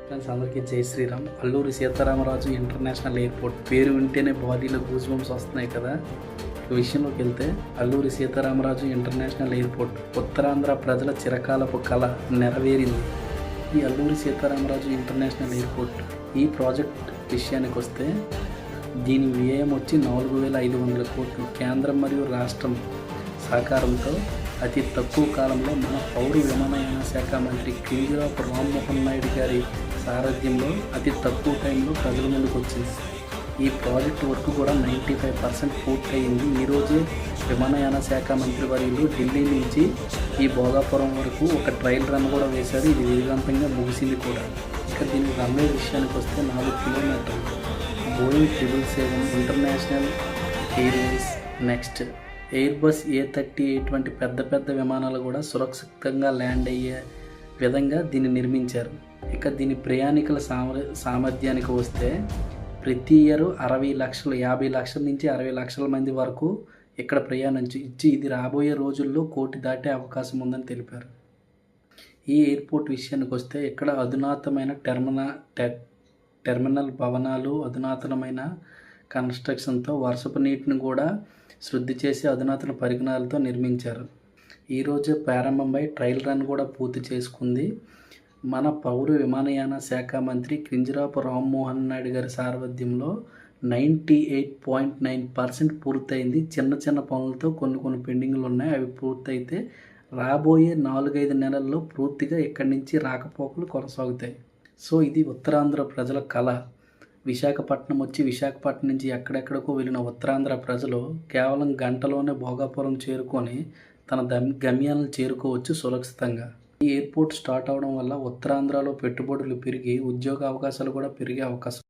Friends అందరికీ జై Sriram. Alluri Sitaramaraju international airport పేరు వింటేనే బాడీలో గూస్ బంప్స్ వస్తున్నాయి కదా. విషయంలోకి వెళ్తే అల్లూరి సీతారామరాజు ఇంటర్నేషనల్ ఎయిర్పోర్ట్ ఉత్తరాంధ్ర ప్రజల చిరకాలపు కళ నెరవేరింది. ఈ అల్లూరి సీతారామరాజు ఇంటర్నేషనల్ ఎయిర్పోర్ట్ ఈ ప్రాజెక్ట్ విషయానికి వస్తే దీని వ్యయం వచ్చి 4,500 కోట్లు. కేంద్రం మరియు రాష్ట్రం సహకారంతో అతి తక్కువ కాలంలో మన పౌర విమానయాన శాఖ మంత్రి కింజరాపు రామ్మోహన్ నాయుడు గారి సారథ్యంలో అతి తక్కువ టైంలో ప్రజల ముందుకు వచ్చింది. ఈ ప్రాజెక్టు వర్క్ కూడా 95% పూర్తయింది. ఈరోజే విమానయాన శాఖ మంత్రి వర్యులు ఢిల్లీ నుంచి ఈ భోగాపురం వరకు ఒక ట్రయల్ రన్ కూడా వేశారు. ఇది విజయవంతంగా ముగిసింది కూడా. ఇక దీని రన్వే విషయానికి వస్తే 4 కిలోమీటర్లు. Boeing 777 international Airways, next Airbus A380 వంటి పెద్ద విమానాలు కూడా సురక్షితంగా ల్యాండ్ అయ్యే విధంగా దీన్ని నిర్మించారు. ఇక దీని ప్రయాణికుల సామర్థ్యానికి వస్తే ప్రతి ఇయర్ 50 లక్షల నుంచి 60 లక్షల మంది వరకు ఇక్కడ ప్రయాణించి ఇది రాబోయే రోజుల్లో 1 కోటి దాటే అవకాశం ఉందని తెలిపారు. ఈ ఎయిర్పోర్ట్ విషయానికి వస్తే ఇక్కడ అధునాతమైన టెర్మినల్ భవనాలు, అధునాతనమైన కన్స్ట్రక్షన్తో వర్షపు నీటిని కూడా శుద్ధి చేసి అధునాతన పరిజ్ఞానాలతో నిర్మించారు. ఈరోజే ప్రారంభమై ట్రయల్ రన్ కూడా పూర్తి చేసుకుంది. మన పౌర విమానయాన శాఖ మంత్రి కింజరాపు రామ్మోహన్ నాయుడు గారి సారథ్యంలో 98.9% పూర్తయింది. చిన్న పనులతో కొన్ని పెండింగ్లు ఉన్నాయి. అవి పూర్తయితే రాబోయే 4-5 నెలల్లో పూర్తిగా ఇక్కడి నుంచి రాకపోకలు కొనసాగుతాయి. సో ఇది ఉత్తరాంధ్ర ప్రజల కళ. విశాఖపట్నం నుంచి ఎక్కడెక్కడికో వెళ్ళిన ఉత్తరాంధ్ర ప్రజలు కేవలం గంటలోనే భోగాపురం చేరుకొని తన గమ్యాలను చేరుకోవచ్చు సురక్షితంగా. ఈ ఎయిర్పోర్ట్ స్టార్ట్ అవడం వల్ల ఉత్తరాంధ్రలో పెట్టుబడులు పెరిగి ఉద్యోగ అవకాశాలు కూడా పెరిగే అవకాశం.